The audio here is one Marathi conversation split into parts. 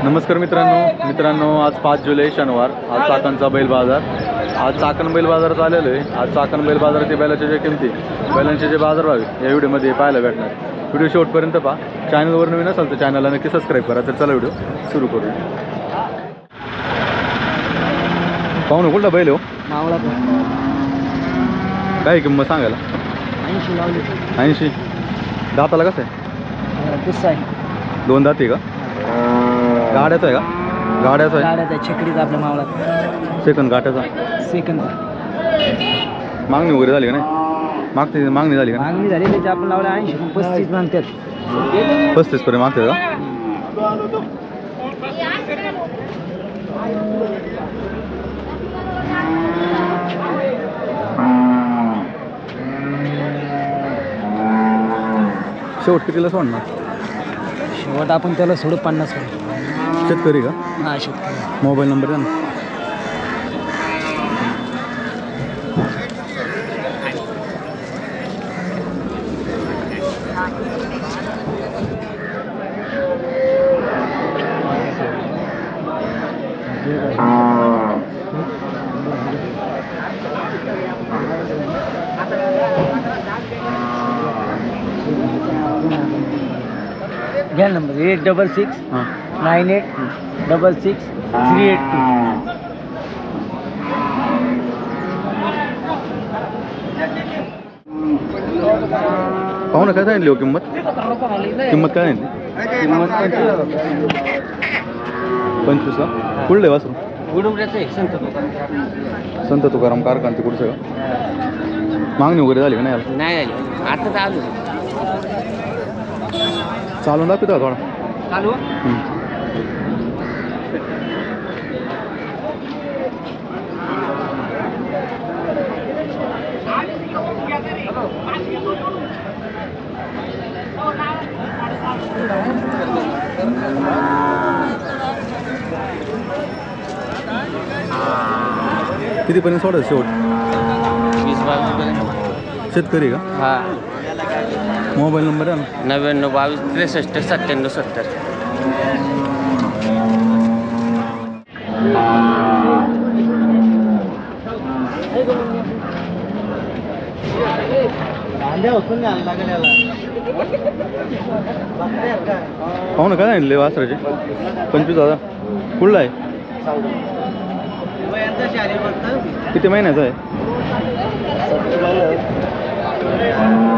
नमस्कार मित्रांनो आज 5 जुलै शनिवार। आज चाकणचा बैल बाजार। आज चाकण बैल बाजारात आलेलो आहे। आज चाकण बैल बाजाराचे बैलाच्या ज्या किमती, बैलांचे जे बाजारभाव या व्हिडिओमध्ये पाहायला भेटणार। व्हिडिओ शेवटपर्यंत पहा। चॅनलवर नवीन असाल तर चॅनलला नक्की सबस्क्राईब करा। तर चला व्हिडिओ सुरू करूया। पाहून कुठला बैल हो? मावळा काय किंमत सांगायला? 80 लावली। 80 दाताला कसं आहे? दुसरा आहे, 2 दाती का? गाड्याचा आहे का? गाड्याचा आहे, गाड्याचा छकडीचा आपल्या मावळा सेकंद गाड्याचा। सेकंद मागणी वगैरे झाली का नाही? मागणी झाली का नाही? मागणी झाली त्याची आपण लावला 80 पण 35 मागतात। 35 पर्यंत मागते का? शेवट कितीला सोडणार? शेवट आपण त्याला सोडू 50 पर्यंत। शेतकरी का? हा शेतकरी। मोबाईल नंबर द्या ना। घ्या नंबर 866 9866 382। पाहू ना काय सांगितली हो किंमत? किंमत काय सांगितली? 25 ला कुठलं वासरू? गुडुमऱ्याचं आहे संत तुकाराम कारखानचे कुठचं का? मागणी वगैरे झाली का नाही? नाही झाली आता चालू चालून दाखवतो का थोडा? चालू कितीपर्यंत सोडायचं शेवट? 20-22 पर्यंत। शेतकरी का? हा मोबाईल नंबर आहे ना? 99 22 63 97 70। पाहू ना काय सांगितले वासराचे? 25,000 कुठला आहे? किती महिन्याचा आहे?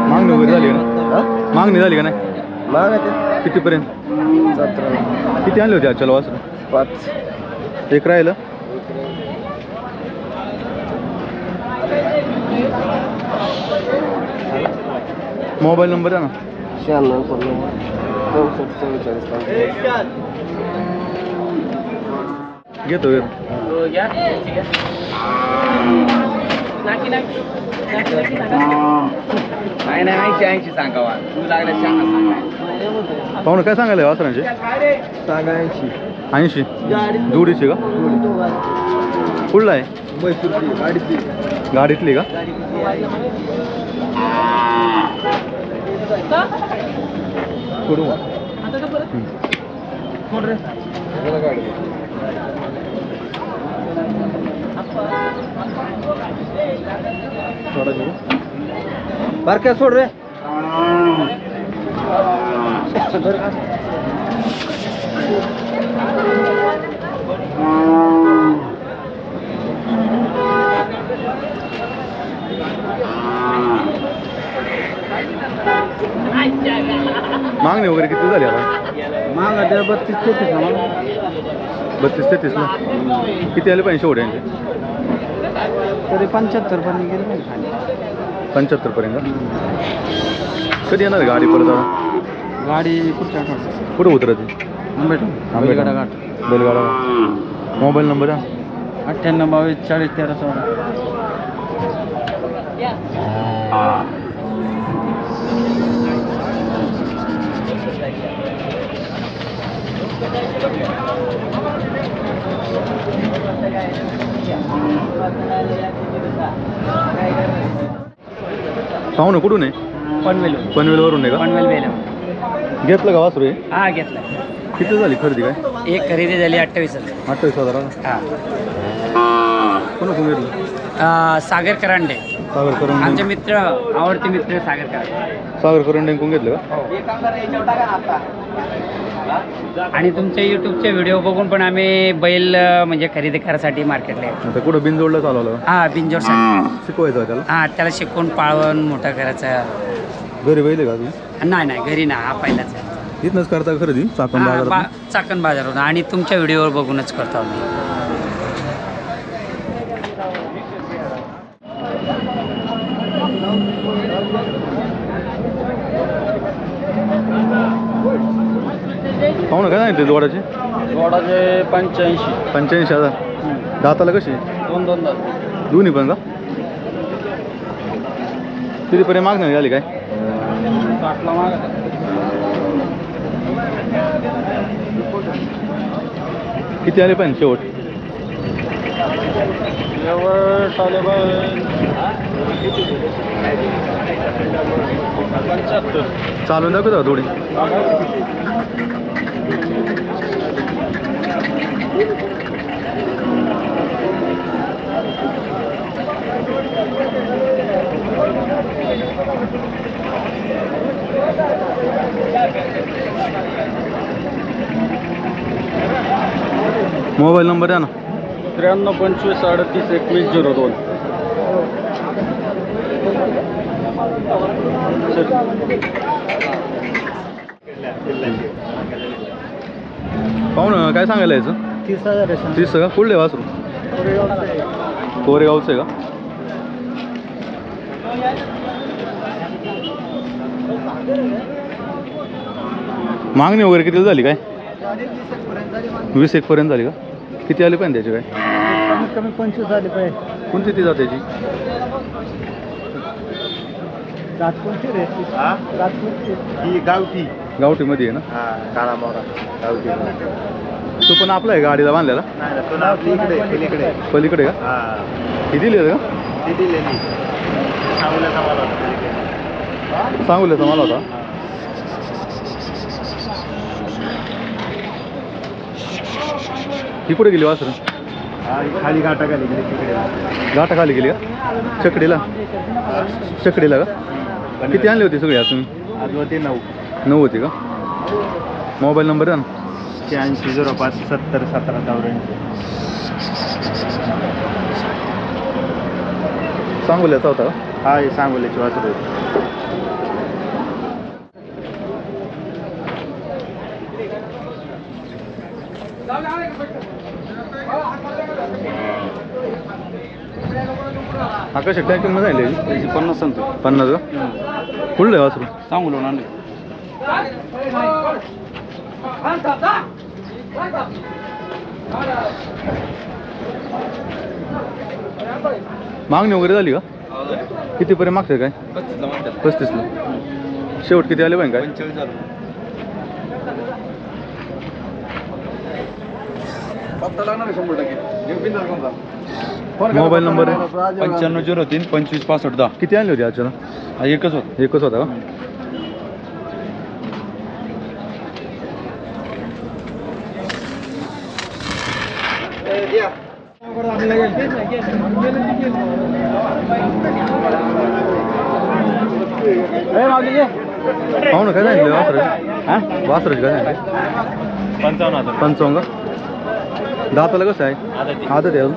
मागणी वगैरे झाली का नाही? मागणी झाली का नाही? कितीपर्यंत? 17। किती आणले होते आजच्याला वासर? 5। एक राहिलं? मोबाईल नंबर आहे ना? 96 64 44 घेतो नाही नाही 80 सांगावा तू लागला सांगा पाहुणं काय सांगायला वासरांचे? सांगा 80 जोडीची का? कुठला आहे? गाडीतली का? बारक्या सोड रे। मागणी वगैरे किती झाली आता? मागा 32-33 32-33 ना? किती आले पाहिजे शेवट यांचे? तरी 75 पर्यंत गेले 75 पर्यंत? कधी येणार गाडी परत आता? गाडी पुढच्या आठवड्यात कुठं उतरते? बैलगाडा घाट। बैलगाडा। मोबाईल नंबर आहे? 98 22 40 13 14। पाहू ना कुठून आहे? पनवेल पनवेलवरून आहे का? पनवेल बेला घेतलं का वासरू हे? हा घेतला. किती झाली खरेदी काय? एक खरेदी झाली 28,000. 28,000. हा. कोण कोण घेतलं? सागर करांडे सागर आमचे करंडे. मित्र, आवडते मित्र सागर करांडे. सागर करंडे कोण घेतलं का? आणि तुमच्या यूट्यूबचे व्हिडिओ बघून पण आम्ही बैल म्हणजे खरेदी करायसाठी मार्केटला येतो. आता कुठं बिनजोडला चालवलं का? हा बिंजोरसाठी. शिकवायचं त्याला? हा त्याला शिकवून पाळवून मोठा करायचा. घरी बैल आहे का तुम्ही? नाही घरी ना, हा पहिलाच आहे. इथनंच करता का खरेदी चाकण बाजारात? चाकण बाजारवरून आणि तुमच्या व्हिडिओवर बघूनच करतो आम्ही. पाहू ना काय सांगितले जोडाचे? जोडाचे 85. 85,000. दाताला कशी? 2 दात. दोन्ही पण का? कितीपर्यंत मागणी झाली काय? 60ला मागत. किती आले पाहिजे शेवट? शेवट आले बाय 75. चालून दाखवता का थोडी? मोबाईल नंबर द्या ना. 93 25 38 21 02. पाहू ना काय सांगायला यायचं? 30,000 आहे. 30 का? कुठले वासरू? कोरेगावचं आहे का? मागणी वगैरे किती झाली काय? 20 पर्यंत झाली का? किती आले पाहिजे त्याचे काय? कमीत कमी 25 आले पाहिजे. कोणती ती जात्याची? कोणती रे? ही गावठी. गावठीमध्ये आहे ना? हा काळा मोरा गावठी. तो पण आपला आहे गाडीला बांधलेला? नाही तो ना इकडे पलीकडे. पलीकडे का? हा ही दिली आहे का? ती दिलेली सांगूला मला पलीकडे. सांगूल मला होता. ही कुठे गेली वासर? हा ही खाली गाठा खाली गेली तिकडे. गाठा खाली गेली का? चकडीला? चकडीला का? किती आणली होती सगळी आज तुम्ही? आज होते 9. 9 होती का? मोबाईल नंबर द्या ना. 86 05 70 17 84. सांगोल्याचा होता का? हा हे सांगोल्याची वासरू होती. आकाश ट्रॅक्टर मध्ये झाली 50 सांगतो. 50 का? कुठलं आहे वासरू? सांगू लो आणले. मागणी वगैरे झाली का? कितीपर्यंत मागते काय? 35ला. शेवट किती आले पाहिजे काय? 45 झालं. मोबाईल नंबर आहे? 95 03 25 65 10. किती आणली होती आजच्या? हा एकच होत. एकच होता का? पाहू ना काय सांगितलं वासराची? हां वासराची काय सांगितलं? 55,000. 55 का? दाताला कसं आहे? आदत आहे अजून.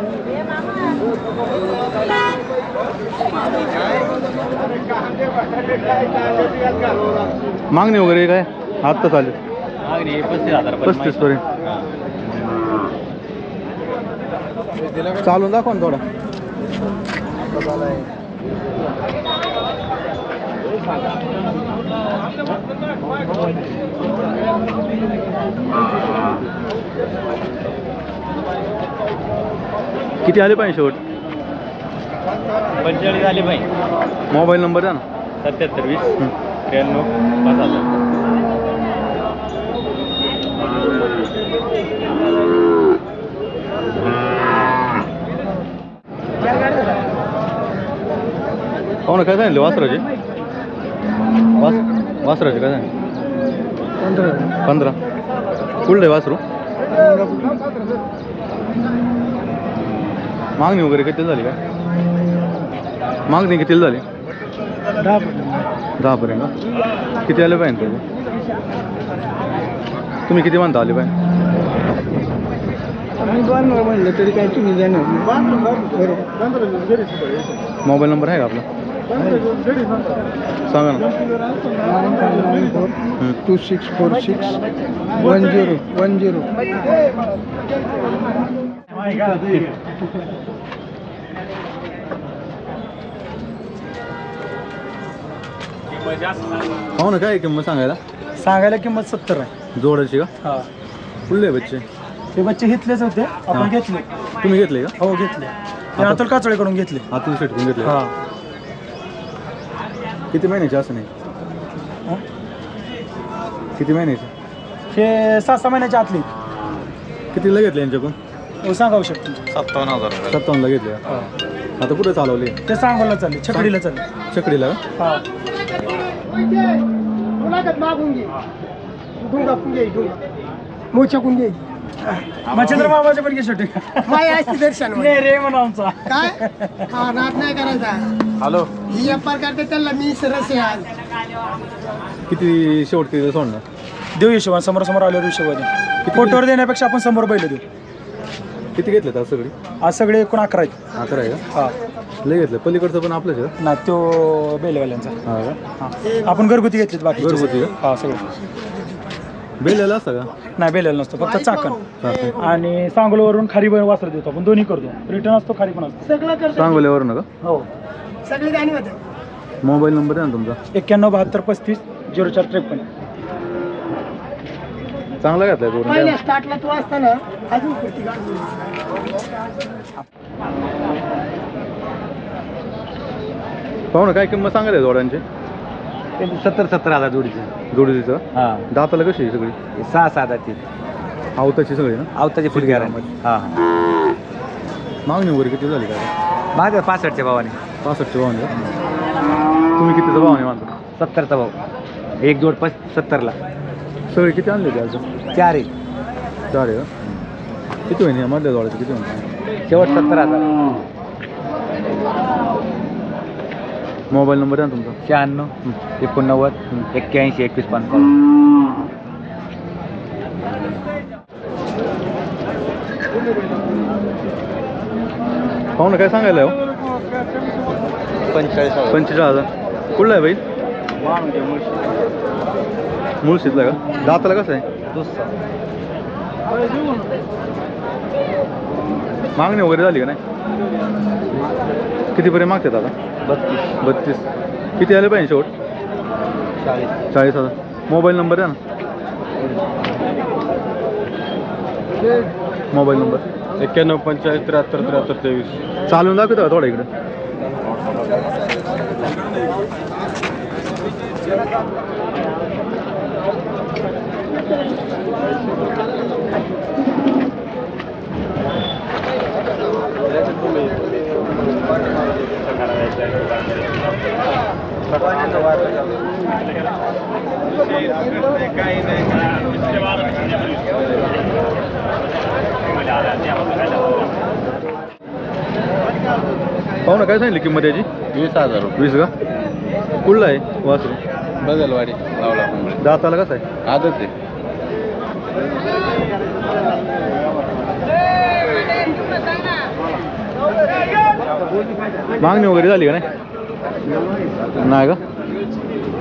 मागणी वगैरे काय आत्ता चालेल? 35 पर्यंत. चालून दाखवा ना थोडा. किती आले पाहिजे शेवट? 45 झाली पाहिजे. मोबाईल नंबर द्या ना. 77 20 93 5000. पाहू ना काय सांगितलं वासराचे? वासराचे काय सांगितलं? 15. कुठलं आहे वासरू? मागणी वगैरे किती झाली काय? मागणी किती झाली? 10 पर्यंत का? किती आले पाहिजे तुम्ही किती म्हणता आले पाहिजे? म्हणलं तरी काय तुम्ही जाणार. मोबाईल नंबर आहे का आपला? सांगा ना. 26461010. हो ना, काय किंमत सांगायला? सांगायला किंमत 70 आहे. जोडायची का? हा, कुठले आहे बच्चे? ते बच्चे घेतलेच होते, आपण घेतले. तुम्ही घेतले का? हो घेतले, ते अतुल काचळेकडून घेतले. आतून शेटकून घेतले? हा. किती महिन्याचे असं नाही? हा? किती महिन्याचे? हे 6-6 महिन्याच्या आतली. कितीला घेतले यांच्याकडून? हो सांगावं शकतो. 57ला घेतले का? आता कुठे चालवले? ते सांगोला चालले, छकडीला चालले. चकडीला का? हा. मच्छिंद्र मामाचे पण घे शेवटी. दर्शन नाही रे म्हणा आमचा. काय हा नाद नाही करायचा. हॅलो. ही व्यापार करते त्याला मी सरस आहे आज. किती शेवट किती सोडणार? देऊ हिशोबाने, समोर आल्यावर हिशोबाने. फोटोवर देण्यापेक्षा आपण 100 बैल देऊ. किती घेतले आज सगळी? आज सगळे एकूण 11 आहेत. 11 आहे का? हा. लय घेतलं. पलीकडचं पण आपलंच आहे का? नाही तो बेलवाल्यांचा. हा का? हा. आपण घरगुती घेतलेत बाकी. घरगुती हा सगळं. बेलेला असतं का? नाही बेलेला नसतो, फक्त चाकण. चाकण. आणि सांगोल्यावरून खारी वासर देतो आपण, दोन्ही करतो. रिटर्न असतो, खारी पण असतो. सगळं करतो. सांगोल्यावर ना का? हो. सगळे गाणी होते. मोबाईल नंबर आहे ना तुमचा? 9172350453. चांगला घातलाय पूर्ण. पहिल्या स्टार्टला तू असताना अजून कुर्ती गाडी. पाहू ना, काय किंमत सांगायला जोड्यांची? 70-70 जोडीचं. जोडीचं हा, दाताला कशी आहे सगळी? 6-7 आवताची सगळी ना? आवताची फुल गॅरंटी. हा हा. मागणी वगैरे किती झाली काय? माझं 65च्या भावाने. 65चे भावाने का? तुम्ही कितीचा भावाने मानता? 70चा भाऊ. एक जोड 70ला. सगळे किती आणले ते आज? 4 आहे. 4 आहे का? किती होईन या मधल्या जोड्याचं किती होईन? शेवट 70,000. मोबाईल नंबर आहे ना तुमचा? 96 89 81 21 55. पाहू ना, काय सांगायला हो? 45,000. 45,000. कुठला आहे बैल? मुळशीतला का? दाताला कसं आहे? मागणी वगैरे झाली का नाही? कितीपर्यंत मागतात आता? 32. किती आले पाहिजे शेवट? 40,000. मोबाईल नंबर आहे ना? Mobile number? 91 45 73 73 23. चालून दाखवतो का थोडा इकडं? पाहू ना, काय सांगितली किंमत याची? 20,000 रुपये. 20 का? कुठला आहे वासरू? बदलवाडी लावला. दाताला कसं आहे? आदत आहे. मागणी वगैरे झाली का नाही? नाही का?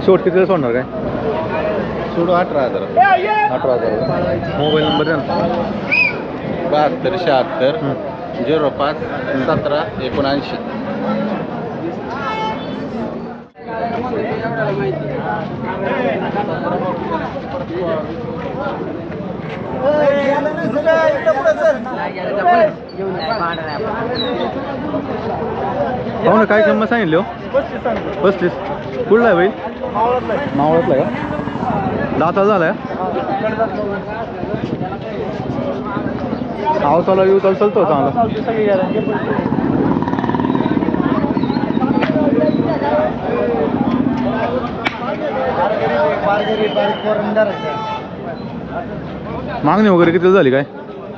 शेवट कितीला सोडणार काय? सोडू 18,000. 18,000. मोबाईल नंबर आहे ना? 72 76 05 17 79. हो ना, काय किंमत सांगितली हो? 35. कुठला आहे बाई? मावळातला का? दाता झालाय? आवताला येऊ चालतो चांगला. बारगरी बारीक मागणी वगैरे किती झाली काय?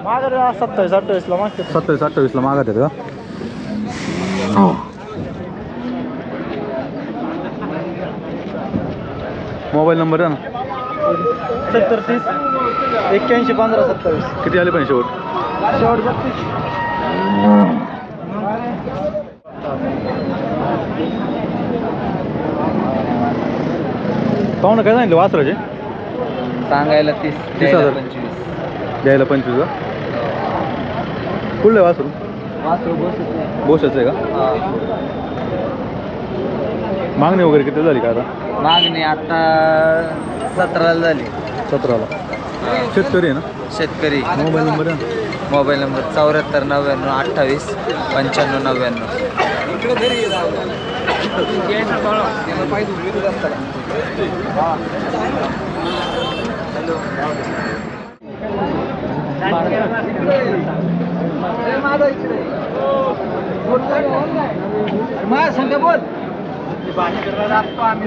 27-28ला मागते. 27-28ला मागत आहेत का? मोबाईल नंबर आहे ना? 70-30 81-15-27. किती आले पण शेवट? शेवट 32. पाहुणं काय सांगितलं वासराचे? सांगायला 30 30,000. 25. द्यायला 25 का? कुठलं आहे वासरू? बोशाचं आहे का? मागणी वगैरे किती झाली का आता? मागणी आता 17ला झाली. 17ला. शेतकरी आहे ना? शेतकरी. मोबाईल नंबर आहे ना? Mobile number 74 99 28 95 99.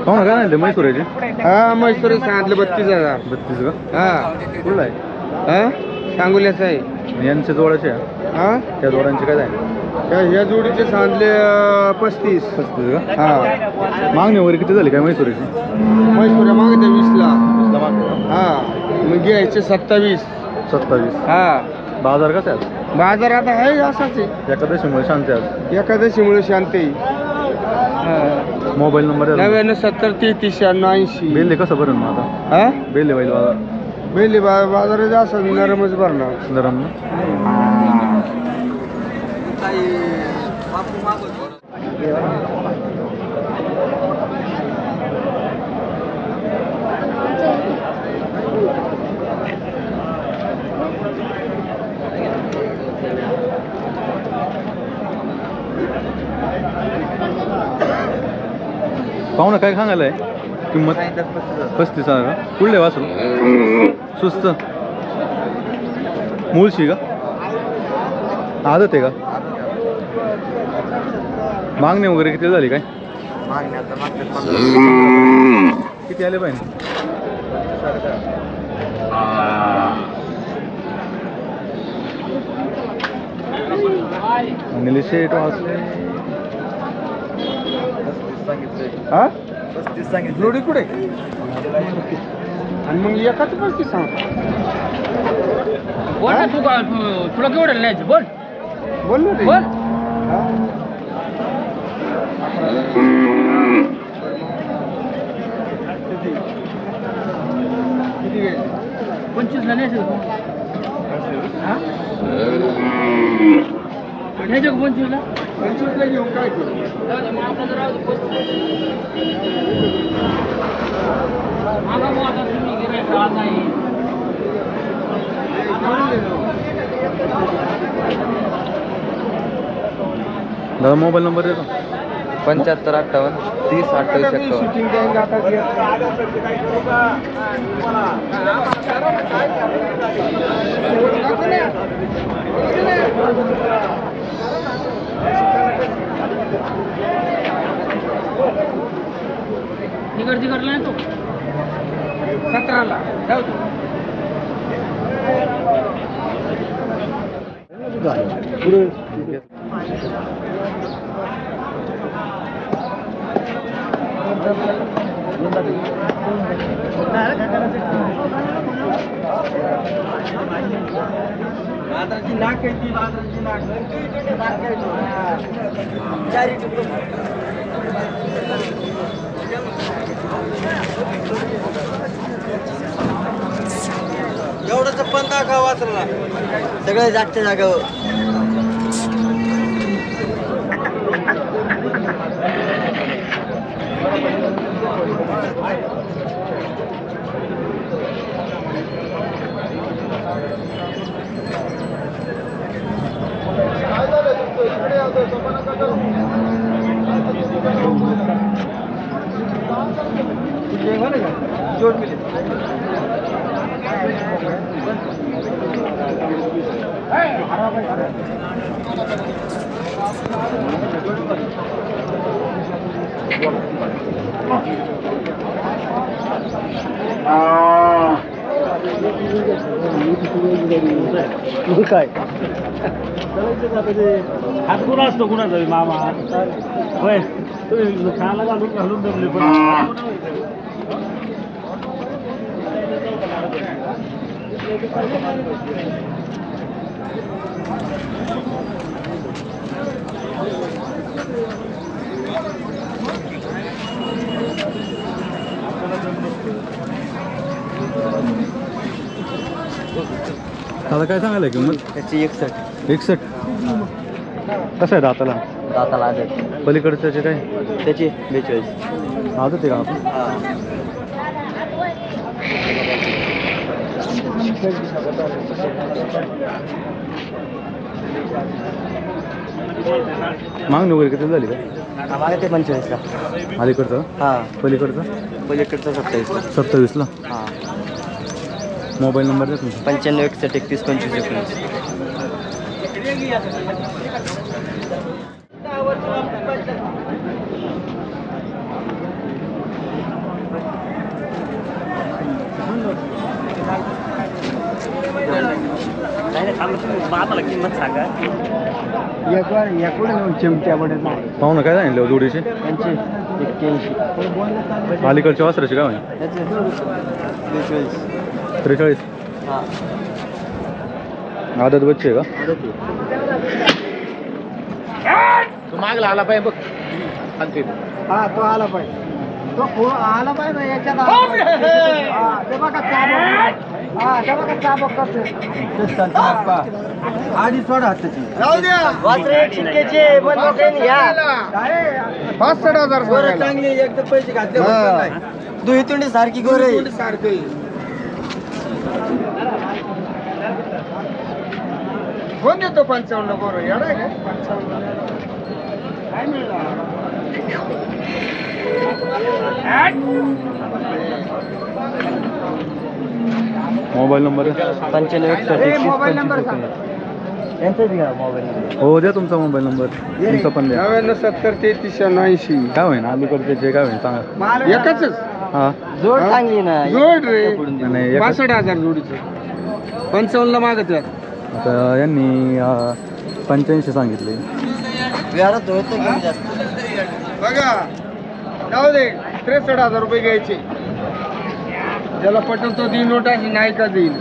पाहुणं काय सांगितलं म्हैसूराचे? हा म्हैसूर सांगितलं 32,000. 32 का? हा कुठलं आहे? हा सांगोल्याचं आहे. यांचे जोडाचे आहे? हा त्या जोडांचे काय आहे? ह्या जोडीचे सांगले 35. 35 का? हा मागणी वगैरे किती झाली काय म्हैसूराची? म्हैसूर मागते 20ला. 20ला मागणी का? हा मग घ्यायचे 27. 27. हा बाजार कसा आहे आज? बाजार आता आहे असाच आहे. एकादशीमुळे शांती आहे आज. एकादशीमुळे शांती. मोबाईल नंबर आहे ना? 99 70 33 96. बेल्ले कसं भरून मग आता? हा बेल्ले बैल बाजार बेली बाजारात असं नरमच भरणार. नरम ना? पाहुणं काय सांगायला आहे किंमत? 35,000 का? कुठले वासरू? सुस्त मूळशी का? आदत आहे का? मागणी वगैरे किती झाली काय? किती आले पाहिजे? निलेश शेठ वाचले. हा जोडी कुठे आणि मग एकाच 35 सांग. बोल ना तू तुला केवढं न्यायचं बोल बोल ना ते. बोल. हा? किती घ्यायचे? 25ला न्यायचं न्यायचं 25ला. 25ला घेऊन काय करू? दादा मोबाईल नंबर देतो? 75 58 30 28 51. शूटिंग द्यायला आता तिकडला नाही तो 17ला जाऊ दे. एवढंच पण दाखवा वाचला सगळ्या जागच्या जागावर. काय हात कुणा असतो कुणाचा मामा होय तुम्ही खायला घालून घालून जमले पण दादा काय सांगायला किंमत? त्याची 61. 61. कसं आहे दाताला? दाताला आदत. पलीकडच्याचे काय? त्याची 42. आदत आहे का आपण? मागणी वगैरे किती झाली का? मागे ते 45ला. अलीकडचं? हां. पलीकडचं? पलीकडचं 27ला. 27ला. हां. मोबाईल नंबर द्या तुमचा. 95 61 31 25 19. बापाला किंमत सांगा चिमट्या पडत पाहू ना काय सांगितलं जोडीचे? 81. अलीकडच्या वासराचे काय म्हणे? 43. हां. आदत बच्चे आहे का? तू मागला आला पाहिजे बघ हा तो आला पाहिजे. तो आला पाहिजे ना याच्यात आला पाहिजे. हा, ते बघा चाबक. हा, ते बघा चाबक करते. आधी सोडा हाताची. वासरे चिक्केचे पण लोकांनी घ्या. 65,000 गोरे चांगली एकदम पैसे घातले बरोबर नाही. दुहितुंडी सारखी गोरे. कोण देतो 55 गोर येणार आहे का? मोबाईल नंबर 95 61 मोबाईल नंबर यांचाच घ्या मोबाईल नंबर. हो द्या तुमचा मोबाईल नंबर. तुमचा पण द्या. 99 70 33 80. काय होईन अलीकडचे काय होईन सांगा. एकच हां जोड चांगली ना. जोड रे. नाही एकच. 65,000 जोडीचं 55 मागत आता यांनी 85 सांगितले. व्यवहारात होतं कमी जास्त. बघा जाऊ दे 63,000 रुपये घ्यायचे. ज्याला पटल तो दी नोट अशी नाही का देईल.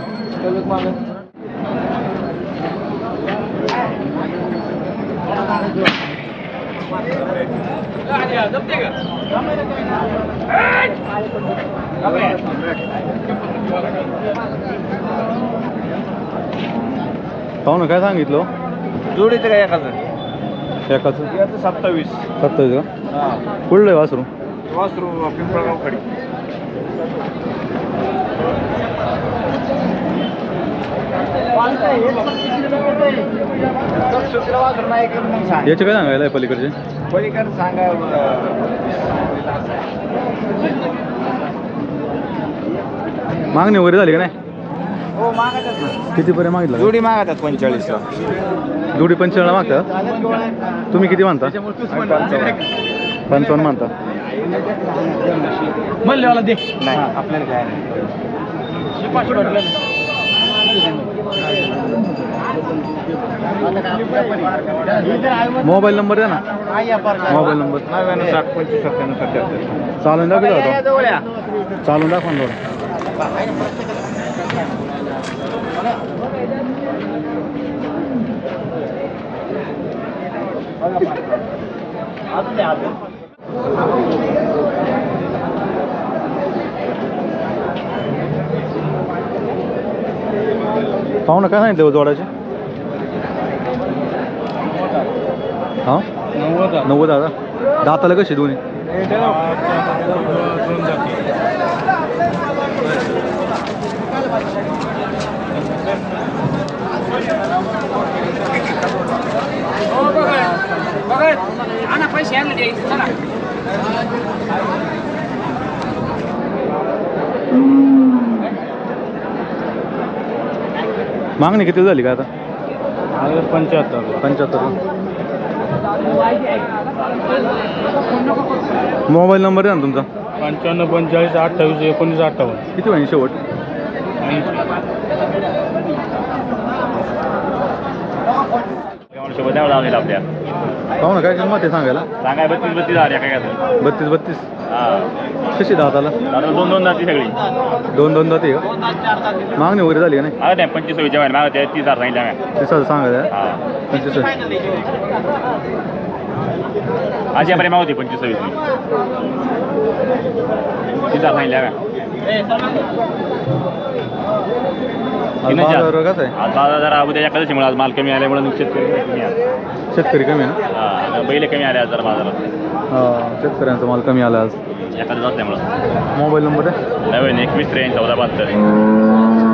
पाहू ना काय सांगितलं? जोडीचं काय एखादं एकाचं 27 27 का? कुठलं आहे वासरू? वासरू पिंपळगाव खडी याचे काय सांगायला आहे पलीकडचे? पलीकडे सांगा मागणी वगैरे झाली का नाही? हो मागतात कितीपर्यंत मागितलं? जोडी मागतात 45ला. जोडी 55 मागता. तुम्ही किती मानता? 55 मानता. म्हणले दे नाही आपल्याला काय मोबाईल नंबर द्या ना. Mobile number 99 60 25 97 77. चालून दाखवता. चालून दाखवा ना थोडं. पाहू ना काय सांगितलं जोडाचे? हां 90,000. दाताला कशी दोन्ही? पैसे चला. मागणी किती झाली का आता? 75. मोबाईल नंबर द्या ना तुमचा. 55 45 28 19 58. किती होईल शेवट? 80. आपल्या पाहू ना काय किंमत आहे सांगायला? सांगाय 32,000 काय 32 हा कशी दाताला? 2 जाती सगळी 2 दाती का? मागणी वगैरे झाली का नाही? मागत आहे 25,000 बाहेर मागत आहे 30,000 सांगितल्या तसं सांगायचं हा 25. आज यापर्यंत मागवते 25,000 30,000 सांगितल्या आज बाजार कसं आहे? आज बाजार जरा उद्या एकादशीमुळे आज माल कमी आल्यामुळे शेतकरी कमी आला शेतकरी कमी आहे ना? हा बैल कमी आले आज जरा बाजारात हा शेतकऱ्यांचा माल कमी आला आज. एखादं असल्यामुळं मोबाईल नंबर आहे? 91 23 14 72